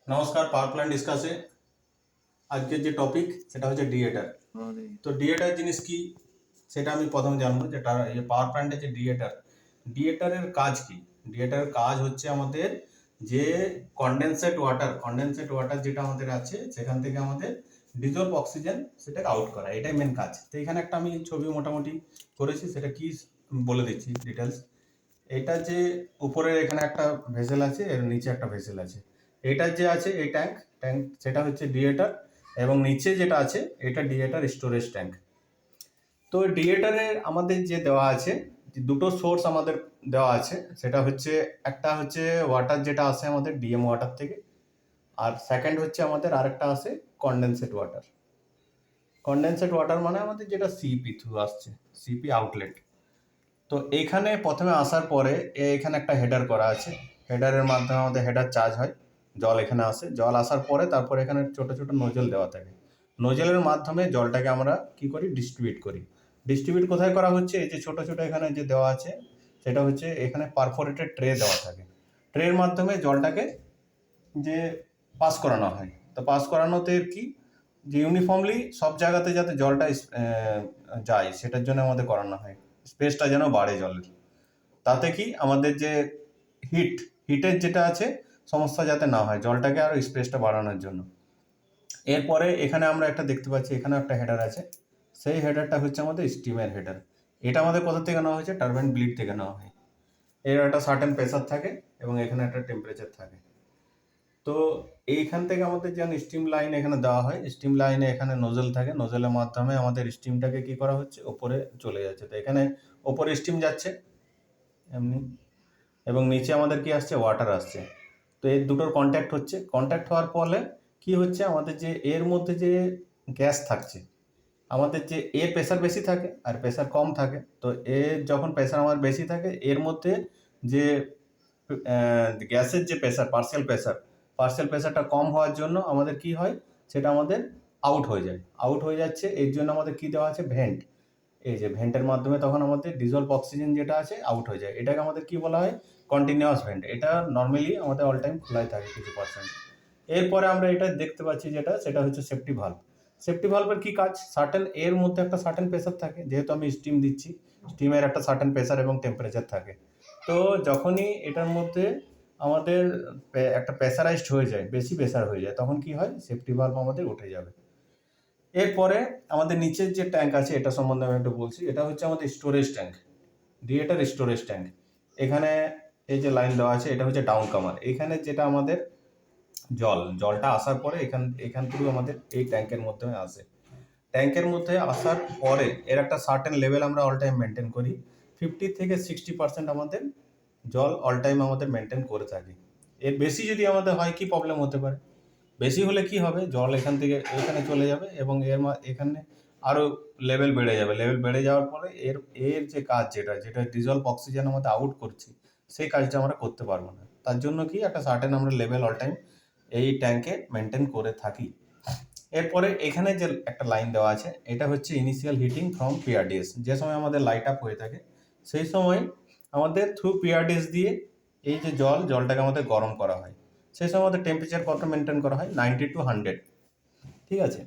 নমস্কার, power plant ডিসকাসে আজকের যে টপিক সেটা হচ্ছে ডিএটার। তো ডিএটার জিনিস কি সেটা আমি প্রথমে জানবো, যে পাওয়ার প্ল্যান্টের যে ডিএটারের কাজ কি। ডিএটারের কাজ হচ্ছে আমাদের যে কন্ডেনসেট ওয়াটার যেটা আমাদের আছে সেখান থেকে আমাদের ডিজলভ অক্সিজেন সেটাকে আউট করা, এটাই মেন কাজ। তো এখানে একটা আমি ছবি মোটামুটি করেছি, সেটা কি বলে দিচ্ছি ডিটেলস। এটা যে উপরে এখানে একটা ভেসেল আছে, এর নিচে একটা ভেসেল আছে। এটার যে আছে এই ট্যাঙ্ক সেটা হচ্ছে ডিএটার, এবং নিচে যেটা আছে এটা ডিএটার স্টোরেজ ট্যাঙ্ক। তো ডিএটারে আমাদের যে দেওয়া আছে, যে দুটো সোর্স আমাদের দেওয়া আছে, সেটা হচ্ছে একটা হচ্ছে ওয়াটার যেটা আসে আমাদের ডিএম ওয়াটার থেকে, আর সেকেন্ড হচ্ছে আমাদের আরেকটা আসে কন্ডেনসেট ওয়াটার মানে আমাদের যেটা সিপি থ্রু আসছে, সিপি আউটলেট। তো এইখানে প্রথমে আসার পরে এখানে একটা হেডার করা আছে, হেডারের মাধ্যমে আমাদের হেডার চার্জ হয়, জল এখানে আসে, জল আসার পরে তারপরে এখানে ছোট ছোট নোজেল দেওয়া থাকে। নোজেলের মাধ্যমে জলটাকে আমরা কি করি, ডিস্ট্রিবিউট কোথায় করা হচ্ছে, এই যে ছোট ছোট এখানে যে দেওয়া আছে সেটা হচ্ছে এখানে পারফোরেটেড ট্রে দেওয়া থাকে। ট্রের মাধ্যমে জলটাকে যে পাস করানো হয়। তো পাস করানোতে কি, যে ইউনিফর্মলি সব জায়গাতে যাতে জলটা যায় সেটার জন্য আমাদের করানো হয়, স্পেসটা যেন বাড়ে জলের। তাতে কি আমাদের যে হিটের যেটা আছে সমস্যা যাতে না হয়, জলটাকে আরো স্পেসটা বাড়ানোর জন্য। এরপরে এখানে আমরা একটা দেখতে পাচ্ছি, এখানে একটা হেডার আছে, সেই হেডারটা হচ্ছে আমাদের স্টিমের হেডার। এটা আমাদের কোথা থেকে নেওয়া হয়েছে, টারবাইন ব্লিড থেকে নেওয়া হয়। এর একটা সার্টেন প্রেসার থাকে এবং এখানে একটা টেম্পারেচার থাকে। তো এইখান থেকে আমাদের যেন স্টিম লাইন এখানে দেওয়া হয়, স্টিম লাইনে এখানে নোজেল থাকে, নোজেলের মাধ্যমে আমাদের স্টিমটাকে কি করা হচ্ছে, ওপরে চলে যাচ্ছে। তো এখানে ওপরে স্টিম যাচ্ছে এমনি, এবং নিচে আমাদের কি আসছে, ওয়াটার আসছে। তো এই দুটোর কন্ট্যাক্ট হওয়ার ফলে কি হচ্ছে, আমাদের যে এর মধ্যে যে গ্যাস থাকছে, আমাদের যে এর প্রেসার বেশি থাকে আর প্রেসার কম থাকে। তো এর যখন প্রেসার আমার বেশি থাকে, এর মধ্যে যে গ্যাসের যে প্রেসার, পার্সিয়াল প্রেসারটা কম হওয়ার জন্য আমাদের কি হয়, সেটা আমাদের আউট হয়ে যাচ্ছে। এর জন্য আমাদের কি দেওয়া আছে, ভেন্ট। এই যে ভেন্টের মাধ্যমে তখন আমাদের ডিজলভ অক্সিজেন যেটা আছে আউট হয়ে যায়, এটাকে আমাদের কি বলা হয়, কন্টিনিউয়াস ভেন্ট। এটা নর্মালি আমাদের অল টাইম খোলাই থাকে কিছু পার্সেন্ট। এরপরে আমরা এটা দেখতে পাচ্ছি যেটা, সেটা হচ্ছে সেফটি ভালভের কি কাজ, এর মধ্যে একটা সার্টেন প্রেসার থাকে, যেহেতু আমি স্টিম দিচ্ছি, স্টিমের একটা সার্টেন প্রেসার এবং টেম্পারেচার থাকে। তো যখনই এটার মধ্যে আমাদের একটা প্রেসারাইজড হয়ে যায়, বেশি প্রেসার হয়ে যায়, তখন কি হয়, সেফটি ভালভ আমাদের উঠে যাবে। এরপরে আমাদের নিচের যে ট্যাঙ্ক আছে, এটা সম্বন্ধে আমি একটু বলছি। এটা হচ্ছে আমাদের স্টোরেজ ট্যাঙ্ক, ডিএটার স্টোরেজ ট্যাঙ্ক। এখানে এই যে লাইন দেওয়া আছে, এটা হচ্ছে ডাউন কামার। এখানে যেটা আমাদের জলটা আসার পরে এখান থেকে আমাদের এই ট্যাঙ্কের মাধ্যমে আসে। ট্যাঙ্কের মধ্যে আসার পরে এর একটা সার্টেন লেভেল আমরা অল টাইম মেনটেন করি, 50 থেকে 60% আমাদের জল অল টাইম আমাদের মেনটেন করে থাকি। এর বেশি যদি আমাদের হয়, কি প্রবলেম হতে পারে, বেশি হলে কি হবে, জল এখান থেকে এখানে চলে যাবে এবং এখানে আরো লেভেল বেড়ে যাওয়ার পরে এর এর যে কাজ, যেটা ডিজলভ অক্সিজেন আমাদের আউট করছি, সেই কাজটা আমরা করতে পারবো না। তার জন্য কি একটা সার্টেন আমরা লেভেল অল টাইম এই ট্যাঙ্কে মেনটেন করে থাকি। এরপরে এখানে যে একটা লাইন দেওয়া আছে, এটা হচ্ছে ইনিশিয়াল হিটিং ফ্রম পিআরডিএস। যে সময় আমাদের লাইট আপ হয়ে থাকে, সেই সময় আমাদের থ্রু পিআরডিএস দিয়ে এই যে জলটাকে আমাদের গরম করা হয়। সেই সময় আমাদের টেম্পারেচার কত মেনটেন করা হয়, 90 to 100, ঠিক আছে।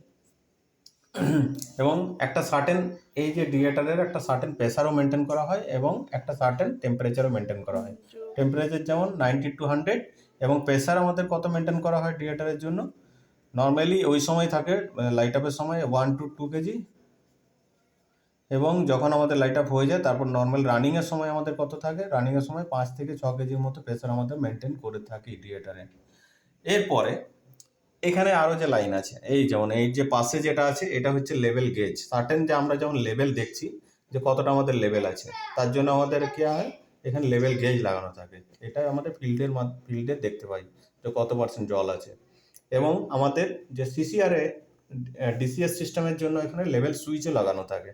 এবং একটা সার্টেন, এই যে ডিএটারের একটা সার্টেন প্রেসারও মেনটেন করা হয় এবং একটা সার্টেন টেম্পারেচারও মেনটেন করা হয়। টেম্পারেচার যেমন 90 to 100, এবং প্রেসার আমাদের কত মেনটেন করা হয় ডিএটারের জন্য, নর্মালি ওই সময় থাকে লাইট আপের সময় 1 to 2 কেজি, এবং যখন আমাদের লাইট আপ হয়ে যায় তারপর নর্মাল রানিংয়ের সময় আমাদের কত থাকে, রানিংয়ের সময় 5 থেকে 6 কেজির মতো প্রেসার আমাদের মেনটেন করে থাকি ডিএটারে। এরপরে এখানে আরো যে লাইন আছে, এই যেমন এই যে পাশে যেটা আছে, এটা হচ্ছে লেভেল গেজ। সার্টেন যে আমরা যেমন লেভেল দেখছি যে কতটা আমাদের লেভেল আছে, তার জন্য আমাদের কি হয়, এখানে লেভেল গেজ লাগানো থাকে। এটা আমাদের ফিল্ডে দেখতে পাই যে কত পার্সেন্ট জল আছে। এবং আমাদের যে সিসিআর এ ডিসিএস সিস্টেমের জন্য এখানে লেভেল সুইচও লাগানো থাকে।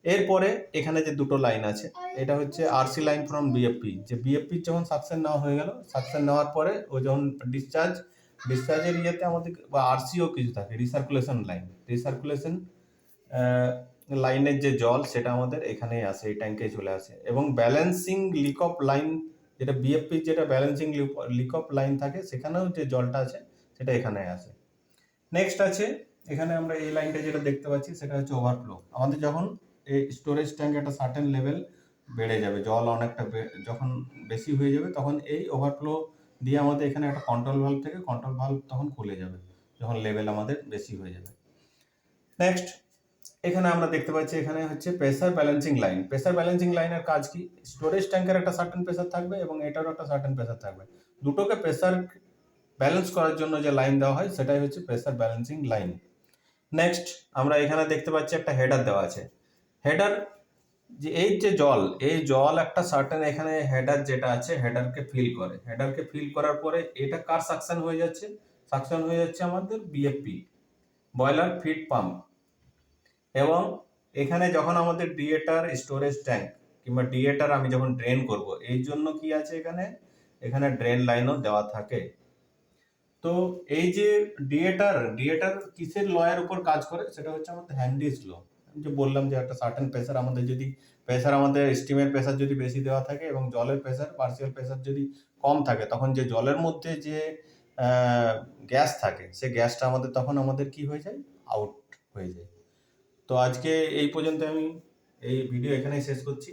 এরপরে এখানে যে দুটো লাইন আছে, এটা হচ্ছে আরসি লাইন ফ্রম বিএফপি। যে বিএফপির যখন সাকশন নেওয়া হয়ে গেল, সাকশন নেওয়ার পরে ও যখন ডিসচার্জের ইয়েতে আমাদের, বা আরসিও কিছু থাকে, রিসার্কুলেশন লাইনের যে জল সেটা আমাদের এখানেই আসে, এই ট্যাঙ্কে চলে আসে। এবং ব্যালেন্সিং লিক অফ লাইন যেটা বিএফপি যেটা ব্যালেন্সিং লিক অফ লাইন থাকে সেখানেও যে জলটা আছে সেটা এখানে আসে। নেক্সট আছে এখানে আমরা এই লাইনটা যেটা দেখতে পাচ্ছি সেটা হচ্ছে ওভারফ্লো। আমাদের যখন এই স্টোরেজ ট্যাঙ্ক একটা সার্টেন লেভেল বেড়ে যাবে, জল অনেকটা যখন বেশি হয়ে যাবে তখন এই ওভারফ্লো দিয়ে আমাদের এখানে একটা কন্ট্রোল ভালভ থেকে কন্ট্রোল ভালভ তখন খুলে যাবে যখন লেভেল আমাদের বেশি হয়ে যাবে। নেক্সট এখানে আমরা দেখতে পাচ্ছি এখানে হচ্ছে pressure balancing line. Pressure balancing লাইনের কাজ কি? স্টোরেজ ট্যাঙ্কের একটা সার্টেন প্রেসার থাকবে এবং এটারও একটা সার্টেন প্রেসার থাকবে, দুটোকে প্রেসার ব্যালেন্স করার জন্য যে লাইন দেওয়া হয় সেটাই হচ্ছে প্রেসার ব্যালেন্সিং লাইন। নেক্সট আমরা এখানে দেখতে পাচ্ছি একটা হেডার দেওয়া আছে। হেডার যে এই জল একটা সার্টেন এখানে হেডার যেটা আছে হেডারকে ফিল করে, হেডারকে ফিল করার পরে এটা কার সাকশন হয়ে যাচ্ছে? সাকশন হয়ে যাচ্ছে আমাদের বিএফপি, বয়লার ফিড পাম্প। এবং এখানে যখন আমাদের ডিএটার স্টোরেজ ট্যাঙ্ক কিংবা ডিএটার আমি যখন ড্রেন করব, এই জন্য কি আছে এখানে, এখানে ড্রেন লাইনও দেওয়া থাকে। তো এই যে ডিএটার কিসের লয়ের উপর কাজ করে? সেটা হচ্ছে আমাদের হ্যান্ডিস ল। আমি যে বললাম যে একটা সার্টেন প্রেসার আমাদের যদি আমাদের স্টিমের প্রেসার যদি বেশি দেওয়া থাকে এবং জলের প্রেসার পার্সিয়াল প্রেসার যদি কম থাকে, তখন যে জলের মধ্যে যে গ্যাস থাকে সে গ্যাসটা আমাদের তখন আমাদের কি হয়ে যায়? আউট হয়ে যায়। তো আজকে এই পর্যন্ত আমি এই ভিডিও এখানেই শেষ করছি।